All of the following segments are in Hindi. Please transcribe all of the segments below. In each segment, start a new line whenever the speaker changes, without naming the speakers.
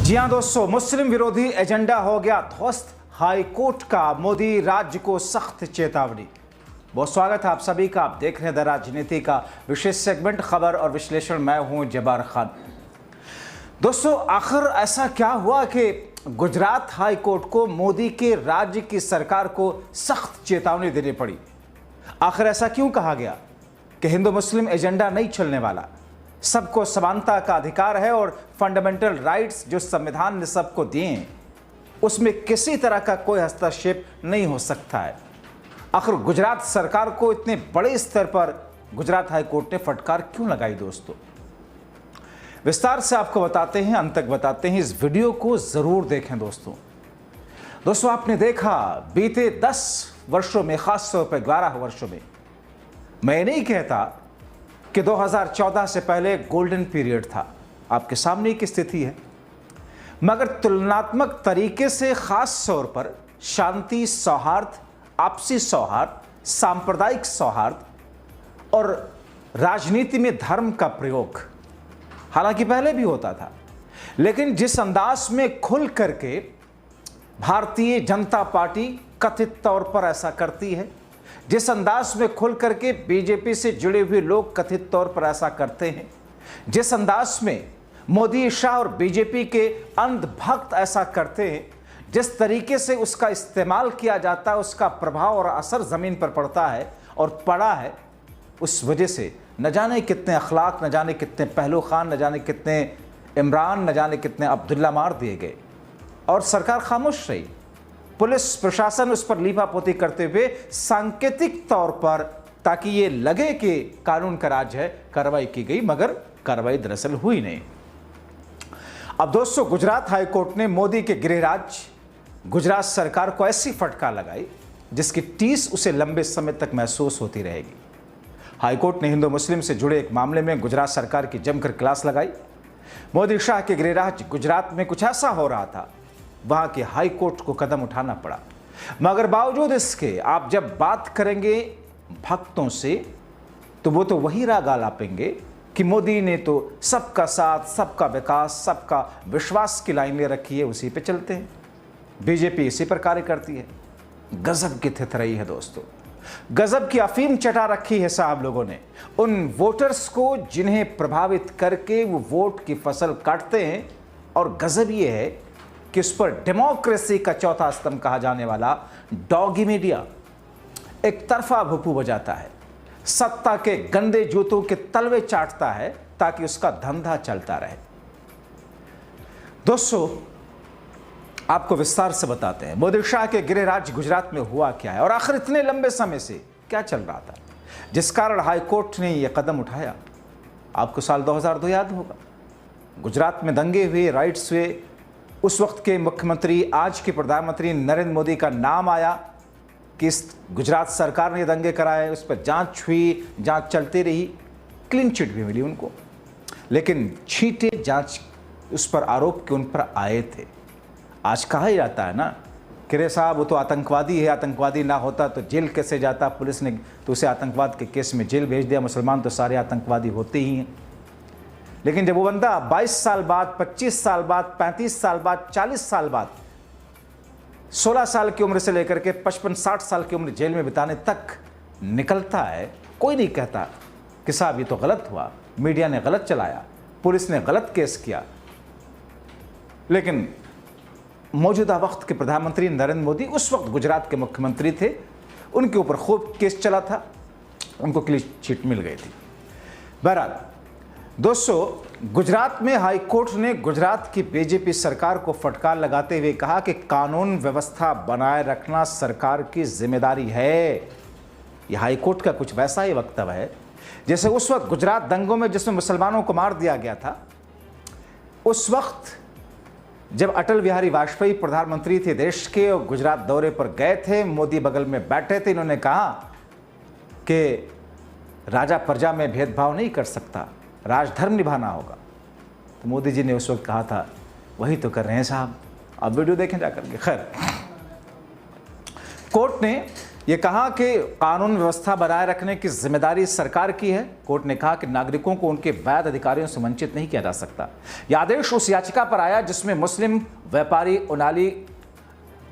जी हाँ दोस्तों, मुस्लिम विरोधी एजेंडा हो गया ध्वस्त, हाई कोर्ट का मोदी राज्य को सख्त चेतावनी। बहुत स्वागत है आप सभी का। आप देख रहे हैं द राजनीति का विशेष सेगमेंट खबर और विश्लेषण। मैं हूं जब्बार खान। दोस्तों, आखिर ऐसा क्या हुआ कि गुजरात हाई कोर्ट को मोदी के राज्य की सरकार को सख्त चेतावनी देनी पड़ी? आखिर ऐसा क्यों कहा गया कि हिंदू मुस्लिम एजेंडा नहीं चलने वाला, सबको समानता का अधिकार है और फंडामेंटल राइट्स जो संविधान ने सबको दिए हैं उसमें किसी तरह का कोई हस्तक्षेप नहीं हो सकता है? आखिर गुजरात सरकार को इतने बड़े स्तर पर गुजरात हाई कोर्ट ने फटकार क्यों लगाई? दोस्तों, विस्तार से आपको बताते हैं, अंत तक बताते हैं। इस वीडियो को जरूर देखें। दोस्तों आपने देखा बीते 10 वर्षों में, खास तौर पर 12 वर्षों में, मैं नहीं कहता कि 2014 से पहले गोल्डन पीरियड था, आपके सामने की स्थिति है, मगर तुलनात्मक तरीके से खास तौर पर शांति, सौहार्द, आपसी सौहार्द, सांप्रदायिक सौहार्द और राजनीति में धर्म का प्रयोग, हालांकि पहले भी होता था, लेकिन जिस अंदाज में खुल करके भारतीय जनता पार्टी कथित तौर पर ऐसा करती है, जिस अंदाज में खुल करके बीजेपी से जुड़े हुए लोग कथित तौर पर ऐसा करते हैं, जिस अंदाज में मोदी, शाह और बीजेपी के अंधभक्त ऐसा करते हैं, जिस तरीके से उसका इस्तेमाल किया जाता है, उसका प्रभाव और असर ज़मीन पर पड़ता है और पड़ा है, उस वजह से न जाने कितने अखलाक, न जाने कितने पहलू खान, न जाने कितने इमरान, न जाने कितने अब्दुल्ला मार दिए गए और सरकार खामोश रही। पुलिस प्रशासन उस पर लीपापोती करते हुए सांकेतिक तौर पर, ताकि ये लगे कि कानून का राज है, कार्रवाई की गई, मगर कार्रवाई दरअसल हुई नहीं। अब दोस्तों, गुजरात हाई कोर्ट ने मोदी के गृह राज्य गुजरात सरकार को ऐसी फटकार लगाई जिसकी टीस उसे लंबे समय तक महसूस होती रहेगी। हाई कोर्ट ने हिंदू मुस्लिम से जुड़े एक मामले में गुजरात सरकार की जमकर क्लास लगाई। मोदी शाह के गृह राज्य गुजरात में कुछ ऐसा हो रहा था, वहां के हाई कोर्ट को कदम उठाना पड़ा। मगर बावजूद इसके आप जब बात करेंगे भक्तों से तो वो तो वही राग आलापेंगे कि मोदी ने तो सबका साथ, सबका विकास, सबका विश्वास की लाइन ले रखी है, उसी पे चलते हैं। बीजेपी इसी पर कार्य करती है। गजब की थितरई है दोस्तों, गजब की अफीम चटा रखी है साहब लोगों ने उन वोटर्स को जिन्हें प्रभावित करके वो वोट की फसल काटते हैं। और गजब ये है कि उस पर डेमोक्रेसी का चौथा स्तंभ कहा जाने वाला डॉगी मीडिया एक तरफा भुप्पू बजाता है, सत्ता के गंदे जूतों के तलवे चाटता है ताकि उसका धंधा चलता रहे। दोस्तों, आपको विस्तार से बताते हैं मोदी शाह के गृह राज्य गुजरात में हुआ क्या है और आखिर इतने लंबे समय से क्या चल रहा था जिस कारण हाई कोर्ट ने यह कदम उठाया। आपको साल 2002 याद होगा, गुजरात में दंगे हुए, राइट्स हुए। उस वक्त के मुख्यमंत्री, आज के प्रधानमंत्री नरेंद्र मोदी का नाम आया कि इस गुजरात सरकार ने दंगे कराए, उस पर जांच हुई, जांच चलती रही, क्लीन चिट भी मिली उनको, लेकिन छींटे जांच उस पर आरोप के उन पर आए थे। आज कहा ही जाता है ना कि रे साहब वो तो आतंकवादी है, आतंकवादी ना होता तो जेल कैसे जाता, पुलिस ने तो उसे आतंकवाद के केस में जेल भेज दिया, मुसलमान तो सारे आतंकवादी होते ही हैं। लेकिन जब वो बंदा 22 साल बाद, 25 साल बाद, 35 साल बाद, 40 साल बाद, 16 साल की उम्र से लेकर के 55-60 साल की उम्र जेल में बिताने तक निकलता है, कोई नहीं कहता कि साहब ये तो गलत हुआ, मीडिया ने गलत चलाया, पुलिस ने गलत केस किया। लेकिन मौजूदा वक्त के प्रधानमंत्री नरेंद्र मोदी उस वक्त गुजरात के मुख्यमंत्री थे, उनके ऊपर खूब केस चला था, उनको क्लीन चिट मिल गई थी। बहरहाल दोस्तों, गुजरात में हाई कोर्ट ने गुजरात की बीजेपी सरकार को फटकार लगाते हुए कहा कि कानून व्यवस्था बनाए रखना सरकार की जिम्मेदारी है। यह हाई कोर्ट का कुछ वैसा ही वक्तव्य है जैसे उस वक्त गुजरात दंगों में जिसमें मुसलमानों को मार दिया गया था, उस वक्त जब अटल बिहारी वाजपेयी प्रधानमंत्री थे देश के और गुजरात दौरे पर गए थे, मोदी बगल में बैठे थे, इन्होंने कहा कि राजा प्रजा में भेदभाव नहीं कर सकता, राजधर्म निभाना होगा। तो मोदी जी ने उस वक्त कहा था वही तो कर रहे हैं साहब, अब वीडियो देखें जाकर के। खैर, कोर्ट ने ये कहा कि कानून व्यवस्था बनाए रखने की जिम्मेदारी सरकार की है। कोर्ट ने कहा कि नागरिकों को उनके वैध अधिकारियों से वंचित नहीं किया जा सकता। यह आदेश उस याचिका पर आया जिसमें मुस्लिम व्यापारी ओनाली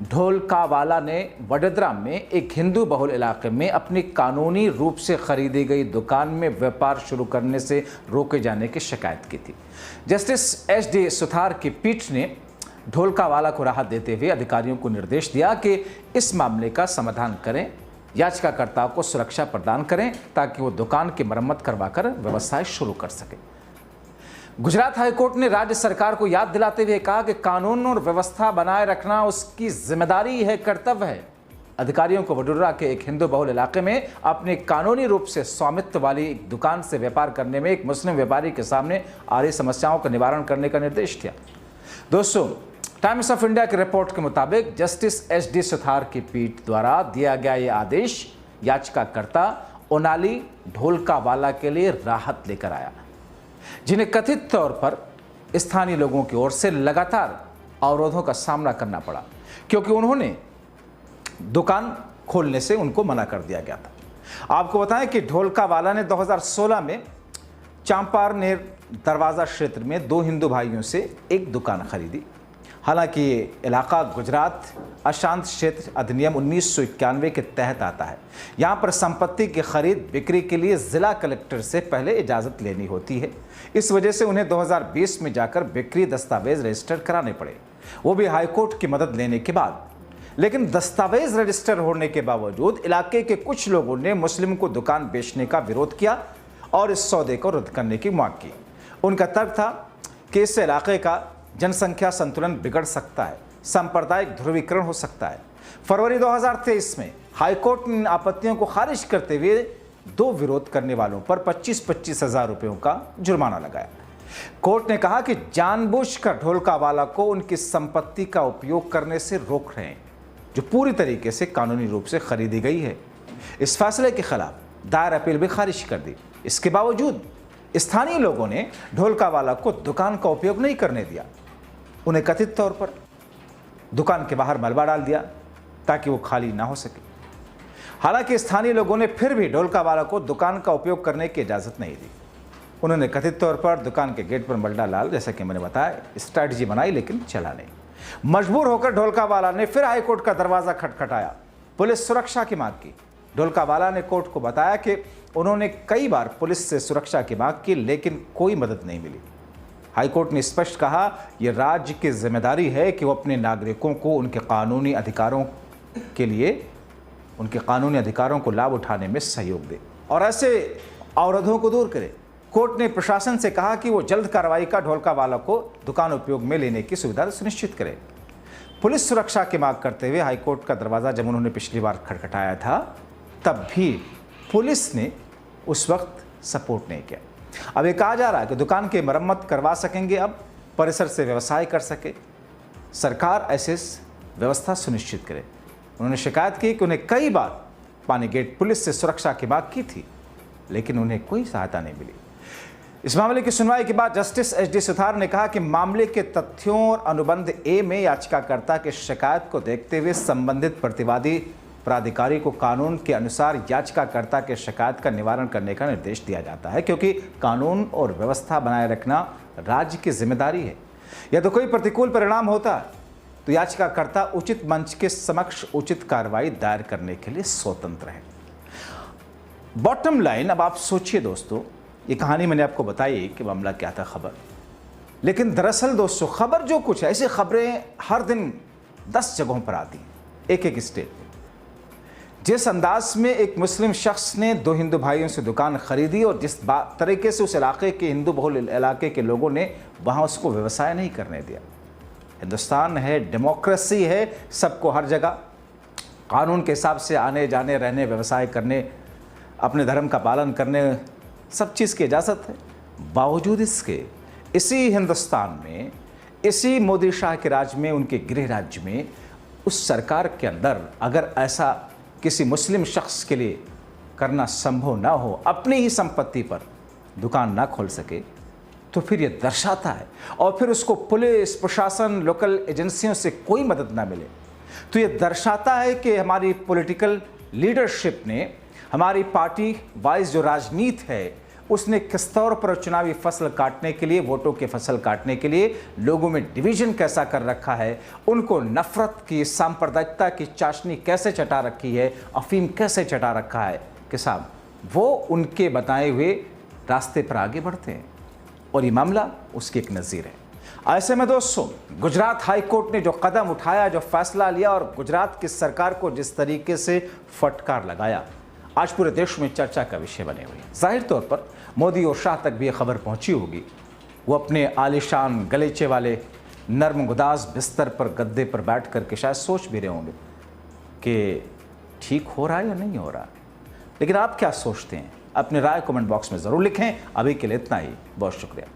ढोलकावाला ने वडोदरा में एक हिंदू बहुल इलाके में अपनी कानूनी रूप से खरीदी गई दुकान में व्यापार शुरू करने से रोके जाने की शिकायत की थी। Justice HD. सुथार की पीठ ने ढोलकावाला को राहत देते हुए अधिकारियों को निर्देश दिया कि इस मामले का समाधान करें, याचिकाकर्ता को सुरक्षा प्रदान करें ताकि वो दुकान की मरम्मत करवाकर व्यवसाय शुरू कर सके। गुजरात हाईकोर्ट ने राज्य सरकार को याद दिलाते हुए कहा कि कानून और व्यवस्था बनाए रखना उसकी जिम्मेदारी है, कर्तव्य है। अधिकारियों को वडोदरा के एक हिंदू बहुल इलाके में अपने कानूनी रूप से स्वामित्व वाली दुकान से व्यापार करने में एक मुस्लिम व्यापारी के सामने आ रही समस्याओं का निवारण करने का निर्देश दिया। दोस्तों, टाइम्स ऑफ इंडिया की रिपोर्ट के मुताबिक जस्टिस एच.डी. सुथार की पीठ द्वारा दिया गया यह आदेश याचिकाकर्ता ओनाली ढोलकावाला के लिए राहत लेकर आया, जिन्हें कथित तौर पर स्थानीय लोगों की ओर से लगातार अवरोधों का सामना करना पड़ा क्योंकि उन्होंने दुकान खोलने से उनको मना कर दिया गया था। आपको बताएं कि ढोलकावाला ने 2016 में चांपारनेर दरवाजा क्षेत्र में दो हिंदू भाइयों से एक दुकान खरीदी। हालांकि ये इलाका गुजरात अशांत क्षेत्र अधिनियम 1991 के तहत आता है। यहाँ पर संपत्ति की खरीद बिक्री के लिए जिला कलेक्टर से पहले इजाज़त लेनी होती है। इस वजह से उन्हें 2020 में जाकर बिक्री दस्तावेज रजिस्टर कराने पड़े, वो भी हाईकोर्ट की मदद लेने के बाद। लेकिन दस्तावेज रजिस्टर होने के बावजूद इलाके के कुछ लोगों ने मुस्लिम को दुकान बेचने का विरोध किया और इस सौदे को रद्द करने की मांग की। उनका तर्क था कि इससे इलाके का जनसंख्या संतुलन बिगड़ सकता है, सांप्रदायिक ध्रुवीकरण हो सकता है। फरवरी 2023 में हाईकोर्ट ने आपत्तियों को खारिज करते हुए दो विरोध करने वालों पर 25-25 हज़ार रुपयों का जुर्माना लगाया। कोर्ट ने कहा कि जानबूझकर ढोलकावाला को उनकी संपत्ति का उपयोग करने से रोक रहे हैं, जो पूरी तरीके से कानूनी रूप से खरीदी गई है। इस फैसले के खिलाफ दायर अपील भी खारिज कर दी। इसके बावजूद स्थानीय लोगों ने ढोलकावाला को दुकान का उपयोग नहीं करने दिया। उन्हें कथित तौर पर दुकान के बाहर मलबा डाल दिया ताकि वो खाली ना हो सके। हालांकि स्थानीय लोगों ने फिर भी ढोलकावाला को दुकान का उपयोग करने की इजाज़त नहीं दी। उन्होंने कथित तौर पर दुकान के गेट पर मलबा डाल, जैसा कि मैंने बताया, स्ट्रैटेजी बनाई लेकिन चला नहीं। मजबूर होकर ढोलकावाला ने फिर हाईकोर्ट का दरवाज़ा खटखटाया, पुलिस सुरक्षा की मांग की। ढोलकावाला ने कोर्ट को बताया कि उन्होंने कई बार पुलिस से सुरक्षा की मांग की लेकिन कोई मदद नहीं मिली। हाईकोर्ट ने स्पष्ट कहा, यह राज्य की जिम्मेदारी है कि वो अपने नागरिकों को उनके कानूनी अधिकारों के लिए, उनके कानूनी अधिकारों को लाभ उठाने में सहयोग दे और ऐसे अवरोधों को दूर करे। कोर्ट ने प्रशासन से कहा कि वो जल्द कार्रवाई का ढोलकावाला को दुकान उपयोग में लेने की सुविधा सुनिश्चित करे। पुलिस सुरक्षा की मांग करते हुए हाईकोर्ट का दरवाज़ा जब उन्होंने पिछली बार खटखटाया था, तब भी पुलिस ने उस वक्त सपोर्ट नहीं किया। अब ये कहा जा रहा है कि दुकान की मरम्मत करवा सकेंगे, अब परिसर से व्यवसाय कर सके, सरकार ऐसे व्यवस्था सुनिश्चित करे। उन्होंने शिकायत की कि उन्हें कई बार पानी गेट पुलिस से सुरक्षा की मांग की थी लेकिन उन्हें कोई सहायता नहीं मिली। इस मामले की सुनवाई के बाद जस्टिस एच.डी. सुथार ने कहा कि मामले के तथ्यों और अनुबंध ए में याचिकाकर्ता की शिकायत को देखते हुए संबंधित प्रतिवादी प्राधिकारी को कानून के अनुसार याचिकाकर्ता के शिकायत का निवारण करने का निर्देश दिया जाता है, क्योंकि कानून और व्यवस्था बनाए रखना राज्य की जिम्मेदारी है। यदि कोई प्रतिकूल परिणाम होता तो याचिकाकर्ता उचित मंच के समक्ष उचित कार्रवाई दायर करने के लिए स्वतंत्र है। बॉटम लाइन, अब आप सोचिए दोस्तों, ये कहानी मैंने आपको बताई कि मामला क्या था, खबर, लेकिन दरअसल दोस्तों खबर जो कुछ है, ऐसी खबरें हर दिन 10 जगहों पर आती हैं, एक एक स्टेट में। जिस अंदाज में एक मुस्लिम शख्स ने दो हिंदू भाइयों से दुकान खरीदी और जिस तरीके से उस इलाके के हिंदू बहुल इलाके के लोगों ने वहाँ उसको व्यवसाय नहीं करने दिया। हिंदुस्तान है, डेमोक्रेसी है, सबको हर जगह कानून के हिसाब से आने जाने, रहने, व्यवसाय करने, अपने धर्म का पालन करने, सब चीज़ की इजाज़त है। बावजूद इसके इसी हिंदुस्तान में, इसी मोदी शाह के राज में, उनके गृह राज्य में, उस सरकार के अंदर अगर ऐसा किसी मुस्लिम शख्स के लिए करना संभव ना हो, अपनी ही संपत्ति पर दुकान ना खोल सके, तो फिर ये दर्शाता है, और फिर उसको पुलिस प्रशासन लोकल एजेंसियों से कोई मदद ना मिले, तो ये दर्शाता है कि हमारी पॉलिटिकल लीडरशिप ने, हमारी पार्टी वाइज जो राजनीति है उसने किस तौर पर चुनावी फसल काटने के लिए, वोटों की फसल काटने के लिए लोगों में डिवीजन कैसा कर रखा है, उनको नफरत की, सांप्रदायिकता की चाशनी कैसे चटा रखी है, अफीम कैसे चटा रखा है कि साहब वो उनके बताए हुए रास्ते पर आगे बढ़ते हैं और ये मामला उसकी एक नज़ीर है। ऐसे में दोस्तों, गुजरात हाई कोर्ट ने जो कदम उठाया, जो फैसला लिया और गुजरात की सरकार को जिस तरीके से फटकार लगाया, आज पूरे देश में चर्चा का विषय बने हुए हैं। जाहिर तौर पर मोदी और शाह तक भी ये खबर पहुंची होगी। वो अपने आलिशान गलीचे वाले नर्म गुदाज बिस्तर पर, गद्दे पर बैठ करके शायद सोच भी रहे होंगे कि ठीक हो रहा है या नहीं हो रहा। लेकिन आप क्या सोचते हैं? अपनी राय कमेंट बॉक्स में ज़रूर लिखें। अभी के लिए इतना ही, बहुत शुक्रिया।